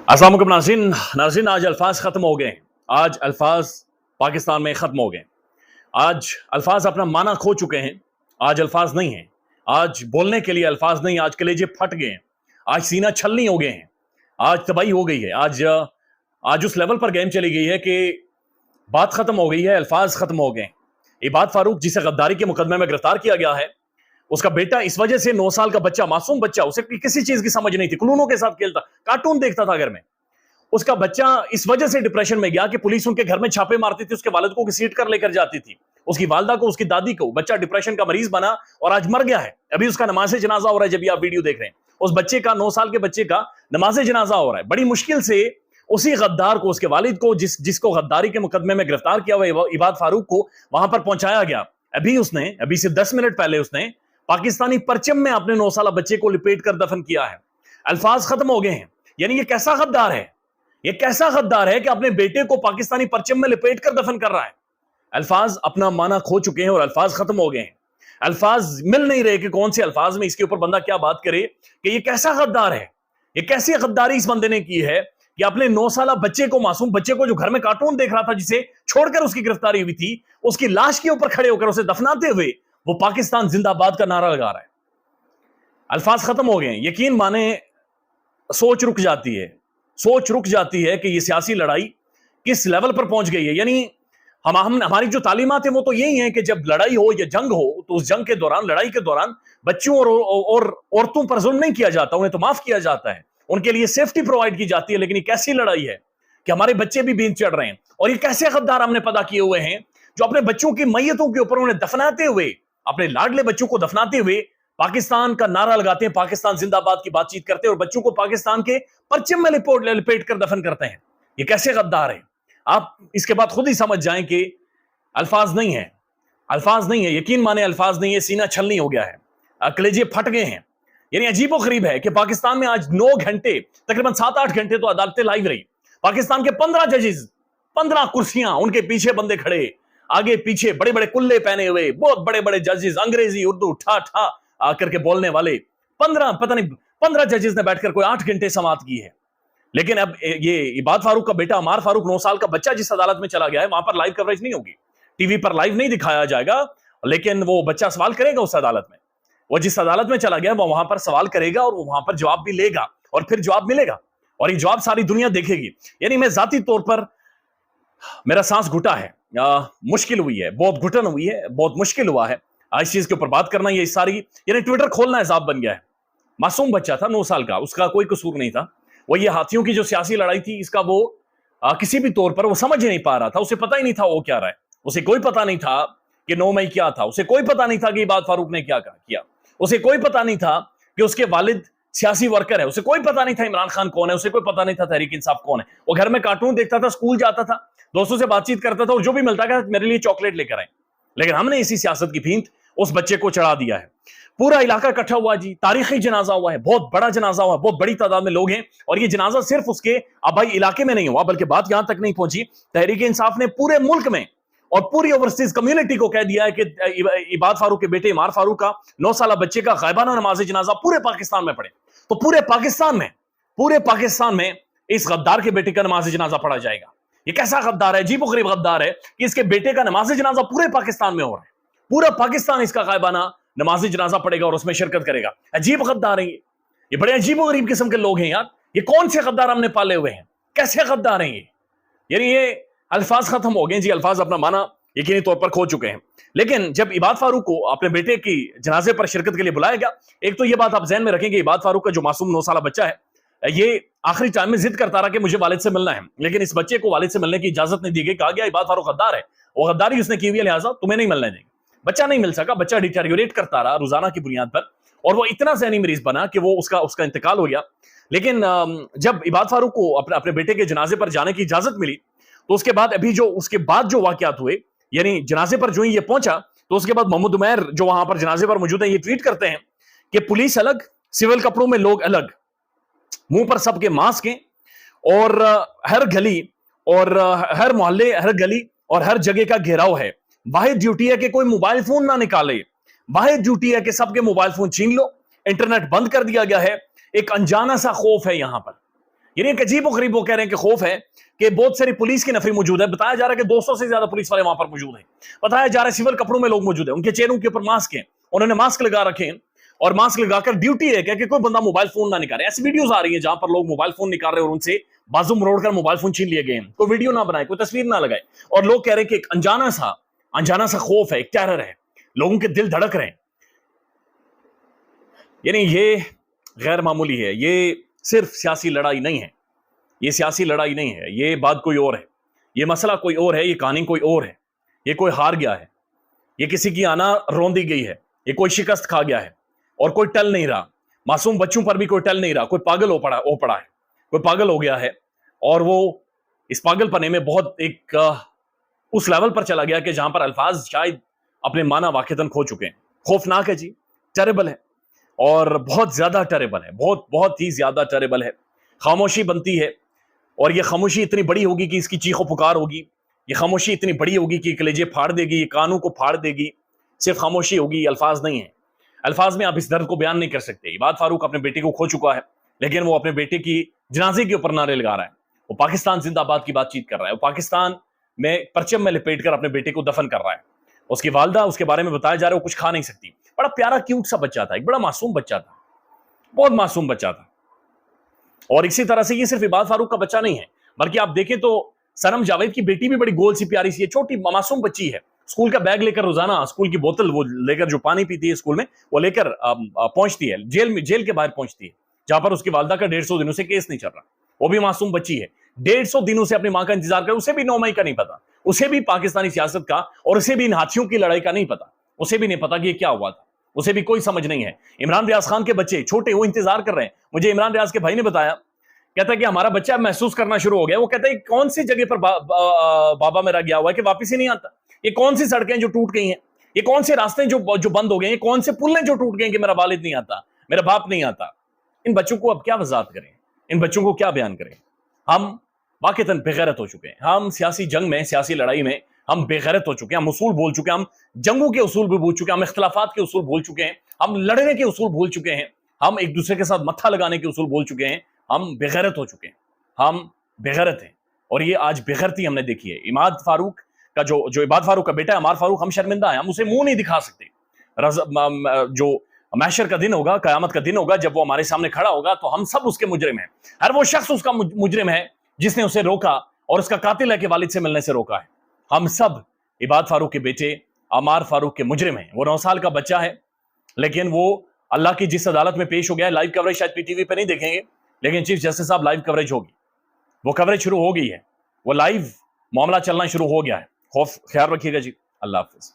अस्सलाम वालेकुम नाज़रीन आज अल्फाज ख़त्म हो गए। आज अल्फाज पाकिस्तान में ख़त्म हो गए। आज अल्फाज अपना माना खो चुके हैं। आज अल्फाज नहीं हैं। आज बोलने के लिए अल्फाज नहीं। आज कलेजे फट गए हैं। आज सीना छलनी हो गए हैं। आज तबाही हो गई है। आज उस लेवल पर गेम चली गई है कि बात ख़त्म हो गई है, अल्फाज ख़त्म हो गए। इबाद फारूक जिसे गद्दारी के मुकदमे में गिरफ्तार किया गया है, उसका बेटा इस वजह से 9 साल का बच्चा, मासूम बच्चा, उसे किसी चीज की समझ नहीं थी, क्लूनों के साथ खेलता, कार्टून देखता था घर में। उसका बच्चा इस वजह से डिप्रेशन में गया कि पुलिस उनके घर में छापे मारती थी, उसके वालिद को घसीट कर लेकर जाती थी, उसकी वालदा को, उसकी दादी को। बच्चा डिप्रेशन का मरीज बना और आज मर गया है। अभी उसका नमाज जनाजा हो रहा है। जब ये आप वीडियो देख रहे हैं, उस बच्चे का, 9 साल के बच्चे का नमाज जनाजा हो रहा है। बड़ी मुश्किल से उसी गद्दार को, उसके वालिद को, जिसको गद्दारी के मुकदमे में गिरफ्तार किया हुआ इबाद फारूक को वहां पर पहुंचाया गया। अभी से 10 मिनट पहले उसने पाकिस्तानी परचम में अपने 9 साल बच्चे को लिपेट कर दफन किया है। अल्फाज खत्म हो गए हैं। यानी ये कैसा गद्दार है, ये कैसा गद्दार है कि अपने बेटे को पाकिस्तानी परचम में लिपेट कर दफन कर रहा है। अल्फाज अपना माना खो चुके हैं और अल्फाज खत्म हो गए हैं। अल्फाज मिल नहीं रहे कि कौन से अल्फाज में इसके ऊपर बंदा क्या बात करे कि ये कैसा गद्दार है। ये कैसी गद्दारी इस बंदे ने की है कि अपने 9 साल बच्चे को, मासूम बच्चे को, जो घर में कार्टून देख रहा था, जिसे छोड़कर उसकी गिरफ्तारी हुई थी, उसकी लाश के ऊपर खड़े होकर उसे दफनाते हुए वो पाकिस्तान जिंदाबाद का नारा लगा रहा है। अल्फाज खत्म हो गए हैं। यकीन माने सोच रुक जाती है, सोच रुक जाती है कि ये सियासी लड़ाई किस लेवल पर पहुंच गई है। यानी हमारी जो तालीमात है वो तो यही है कि जब लड़ाई हो या जंग हो, तो उस जंग के दौरान, लड़ाई के दौरान बच्चों और औरतों पर जुल्म नहीं किया जाता, उन्हें तो माफ किया जाता है, उनके लिए सेफ्टी प्रोवाइड की जाती है। लेकिन ये कैसी लड़ाई है कि हमारे बच्चे भी बीच चढ़ रहे हैं। और ये कैसे गद्दार हमने पता किए हुए हैं जो अपने बच्चों की मैयतों के ऊपर उन्हें दफनाते हुए, अपने लाडले बच्चों को दफनाते हुए पाकिस्तान का नारा लगाते हैं, पाकिस्तान जिंदाबाद की बातचीत करते हैं और बच्चों को पाकिस्तान के परचम में लिपेट कर दफन करते हैं। ये कैसे गद्दार है? आप इसके बाद खुद ही समझ जाएं कि अल्फाज नहीं है, अल्फाज नहीं है। यकीन माने अल्फाज नहीं है। सीना छलनी हो गया है, कलेजे फट गए हैं। यानी अजीबो गरीब है कि पाकिस्तान में आज 9 घंटे, तकरीबन 7-8 घंटे तो अदालतें लाइव रही। पाकिस्तान के 15 जजेस, 15 कुर्सियां, उनके पीछे बंदे खड़े, आगे पीछे बड़े बड़े कुल्ले पहने हुए, बहुत बड़े बड़े जजेस, अंग्रेजी उर्दू ठा ठा करके बोलने वाले 15 जजेस ने बैठकर कोई 8 घंटे समाअत की है। लेकिन अब ये इबाद फारूक का बेटा अमार फारूक, 9 साल का बच्चा, जिस अदालत में चला गया है, वहां पर लाइव कवरेज नहीं होगी, टीवी पर लाइव नहीं दिखाया जाएगा। लेकिन वो बच्चा सवाल करेगा उस अदालत में। वो जिस अदालत में चला गया वो वहां पर सवाल करेगा और वो वहां पर जवाब भी लेगा और फिर जवाब मिलेगा और ये जवाब सारी दुनिया देखेगी। यानी मैं जाती तौर पर, मेरा सांस घुटा है, मुश्किल हुई है, बहुत घुटन हुई है, बहुत मुश्किल हुआ है इस चीज के ऊपर बात करना। ये सारी, यानी ट्विटर खोलना हिसाब बन गया है। मासूम बच्चा था 9 साल का, उसका कोई कसूर नहीं था। वो ये हाथियों की जो सियासी लड़ाई थी, इसका वो किसी भी तौर पर वो समझ ही नहीं पा रहा था। उसे पता ही नहीं था वो क्या रहा है। उसे कोई पता नहीं था कि 9 मई क्या था। उसे कोई पता नहीं था कि इबाद फारूक ने क्या किया। उसे कोई पता नहीं था कि उसके वालिद सियासी वर्कर है। उसे कोई पता नहीं था इमरान खान कौन है। उसे कोई पता नहीं था तहरीक इंसाफ कौन है। वो घर में कार्टून देखता था, स्कूल जाता था, दोस्तों से बातचीत करता था और जो भी मिलता था मेरे लिए चॉकलेट लेकर आए। लेकिन हमने इसी सियासत की भींत उस बच्चे को चढ़ा दिया है। पूरा इलाका इकट्ठा हुआ जी, तारीखी जनाजा हुआ है, बहुत बड़ा जनाजा हुआ है, बहुत बड़ी तादाद में लोग हैं। और ये जनाजा सिर्फ उसके आबाई इलाके में नहीं हुआ, बल्कि बात यहां तक नहीं पहुंची। तहरीक इंसाफ ने पूरे मुल्क में और पूरी ओवरसीज कम्युनिटी को कह दिया है कि इबाद फारूक के बेटे अमार फारूक का, 9 साल बच्चे का गायबाना नमाज जनाजा पूरे पाकिस्तान में पढ़े। तो पूरे पाकिस्तान में इस गद्दार के बेटे का नमाज जनाजा पढ़ा जाएगा। ये कैसा गद्दार है, अजीबो गरीब गद्दार है कि इसके बेटे का नमाज जनाजा पूरे पाकिस्तान में हो रहा है। पूरा पाकिस्तान इसका गायबाना नमाज जनाजा पड़ेगा और उसमें शिरकत करेगा। अजीब गद्दार है ये बड़े अजीबो गरीब किस्म के लोग हैं यार। ये कौन से गद्दार हमने पाले हुए हैं? कैसे गद्दार हैं ये? यानी ये अल्फाज खत्म हो गए जी। अल्फाज अपना माना यकीनी तौर पर खो चुके हैं। लेकिन जब इबाद फारूक को अपने बेटे की जनाजे पर शिरकत के लिए बुलाया गया, एक तो ये बात आप ज़हन में रखेंगे, इबाद फारूक का जो मासूम 9 साल बच्चा है, ये आखिरी टाइम में जिद करता रहा कि मुझे वालिद से मिलना है। लेकिन इस बच्चे को वालिद से मिलने की इजाजत नहीं दी गई। कहा गया इबाद फारूक गद्दार है, वो गद्दारी उसने की हुई है, लिहाजा तुम्हें नहीं मिलने देंगे। बच्चा नहीं मिल सका। बच्चा डिटेरियोरेट करता रहा रोजाना की बुनियाद पर और वो इतना ज़हनी मरीज बना कि वो उसका इंतकाल हो गया। लेकिन जब इबाद फारूक को अपने बेटे के जनाजे पर जाने की इजाजत मिली, तो उसके बाद जो वाकयात हुए, यानी जनाजे पर जो ही ये पहुंचा, तो उसके बाद मोहम्मद उमैर जो वहां पर जनाजे पर मौजूद है, ये ट्वीट करते हैं कि पुलिस अलग, सिविल कपड़ों में लोग अलग, मुंह पर सबके मास्क हैं और हर गली और हर मोहल्ले, हर गली और हर जगह का घेराव है। वाहिद ड्यूटी है कि कोई मोबाइल फोन ना निकाले। वाहिद ड्यूटी है कि सबके मोबाइल फोन छीन लो। इंटरनेट बंद कर दिया गया है। एक अनजाना सा खौफ है यहां पर یعنی ایک عجیب و غریب وہ کہہ رہے ہیں کہ خوف ہے کہ بہت ساری پولیس کی نفری موجود ہے. بتایا جا رہا ہے کہ 200 سے زیادہ پولیس والے وہاں پر موجود ہیں. بتایا جا رہا ہے سول کپڑوں میں لوگ موجود ہیں, ان کے چہروں کے اوپر ماسک ہیں, انہوں نے ماسک لگا رکھے ہیں, اور ماسک لگا کر ڈیوٹی ہے کہ کوئی بندہ موبائل فون نہ نکالے. ایسی ویڈیوز آ رہی ہیں جہاں پر لوگ موبائل فون نکال رہے ہیں اور ان سے بازو مروڑ کر موبائل فون چھین لیے گئے ہیں. کوئی ویڈیو نہ بنائے, کوئی تصویر نہ لگائے, اور لوگ کہہ رہے ہیں کہ ایک انجانا سا خوف ہے, ایک ٹیرر ہے, لوگوں کے دل دھڑک رہے ہیں. یعنی یہ غیر معمولی ہے. یہ صرف سیاسی لڑائی نہیں ہے, یہ سیاسی لڑائی نہیں ہے, یہ بات کوئی اور ہے, یہ مسئلہ کوئی اور ہے, یہ کہانی کوئی اور ہے. یہ کوئی ہار گیا ہے, یہ کسی کی آنا روندی گئی ہے, یہ کوئی شکست کھا گیا ہے اور کوئی ٹل نہیں رہا. معصوم بچوں پر بھی کوئی ٹل نہیں رہا. کوئی پاگل ہو پڑا ہے, کوئی پاگل ہو گیا ہے, اور وہ اس پاگل پنے میں بہت ایک اس لیول پر چلا گیا کہ جہاں پر الفاظ شاید اپنے معنی واقعتاً کھو چکے ہیں. خوفناک ہے جی, ٹیریبل ہے, اور بہت زیادہ ٹیریبل ہے, بہت ہی زیادہ ٹیریبل ہے. خاموشی بنتی ہے, اور یہ خاموشی اتنی بڑی ہوگی کہ اس کی چیخ و پکار ہوگی. یہ خاموشی اتنی بڑی ہوگی کہ کلیجے پھاڑ دے گی, یہ کانوں کو پھاڑ دے گی. صرف خاموشی ہوگی, یہ الفاظ نہیں ہیں. الفاظ میں آپ اس درد کو بیان نہیں کر سکتے. عباد فاروق اپنے بیٹے کو کھو چکا ہے, لیکن وہ اپنے بیٹے کی جنازے کے اوپر نعرے لگا رہا ہے. وہ پاکستان زندہ باد کی بات چیت کر رہا ہے. وہ پاکستان میں پرچم میں لپیٹ کر اپنے بیٹے کو دفن کر رہا ہے. اس کی والدہ اس کے بارے میں بتایا جا رہا ہے وہ کچھ کھا نہیں سکتی. بڑا پیارا کیوٹ سا بچہ تھا, ایک بڑا معصوم بچہ تھا, بہت معصوم بچہ تھا. اور اسی طرح سے یہ صرف عباد فاروق کا بچہ نہیں ہے, بلکہ آپ دیکھیں تو سنم جاوید کی بیٹی بھی بڑی گول سی پیاری سی ہے, چھوٹی معصوم بچی ہے. اسکول کا بیگ لے کر روزانہ, اسکول کی بوتل وہ لے کر جو پانی پیتی ہے اسکول میں, وہ لے کر پہنچتی ہے جیل کے باہر پہنچتی ہے, جہاں پر اس کی والدہ کا 150 دنوں سے کیس نہیں چل رہا. وہ بھی معصوم بچی ہے, 150 دنوں سے اپنی ماں کا انتظار کر. اسے بھی 9 مئی کا نہیں پتا, اسے بھی پاکستانی سیاست کا اور اسے بھی ان ہاتھیوں کی لڑائی کا نہیں پتا. اسے بھی نہیں پتا کہ یہ کیا ہوا تھا, اسے بھی کوئی سمجھ نہیں ہے. عمران ریاض خان کے بچے چھوٹے وہ انتظار کر رہے ہیں. مجھے عمران ریاض کے بھائی نے بتایا, کہتا ہے کہ ہمارا بچہ محسوس کرنا شروع ہو گیا. وہ کہتا ہے کون سی جگہ پر بابا میرا گیا ہوا ہے کہ واپس ہی نہیں آتا, یہ کون سی سڑکیں جو ٹوٹ گئی ہیں, یہ کون سے راستے جو بند ہو گئے ہیں, یہ کون سے پلیں جو ٹوٹ گئے ہیں کہ میرا والد نہیں آتا, میرا باپ نہیں آتا. ان بچوں کو اب کیا وضاحت کریں, ان بچوں کو کیا بیان کریں. ہم واقعتاً بےغیرت ہو چکے ہیں. ہم سیاسی جنگ میں, سیاسی لڑائی میں ہم بےغیرت ہو چکے ہیں. ہم اصول بھول چکے ہیں, ہم جنگوں کے اصول بھی بھول چکے ہیں, ہم اختلافات کے اصول بھول چکے ہیں, ہم لڑنے کے اصول بھول چکے ہیں, ہم ایک دوسرے کے ساتھ متھا لگانے کے اصول بھول چکے ہیں. ہم بےغیرت ہو چکے ہیں, ہم بےغیرت ہیں. اور یہ آج بےغیرتی ہم نے دیکھی ہے. عماد فاروق کا جو عباد فاروق کا بیٹا ہے عمار فاروق, ہم شرمندہ ہیں, ہم اسے منہ نہیں دکھا سکتے. جو محشر کا دن ہوگا, قیامت کا دن ہوگا, جب وہ ہمارے سامنے کھڑا ہوگا تو ہم سب اس کے مجرم ہیں. ہر وہ شخص اس کا مجرم ہے جس نے اسے روکا, اور اس کا قاتل ہے کہ والد سے ملنے سے روکا ہے. ہم سب عباد فاروق کے بیٹے عمار فاروق کے مجرم ہیں. وہ 9 سال کا بچہ ہے, لیکن وہ اللہ کی جس عدالت میں پیش ہو گیا ہے, لائیو کوریج شاید پی ٹی وی پہ نہیں دیکھیں گے, لیکن چیف جسٹس صاحب لائیو کوریج ہوگی. وہ کوریج شروع ہو گئی ہے, وہ لائیو معاملہ چلنا شروع ہو گیا ہے. خیال رکھیے گا جی. اللہ حافظ.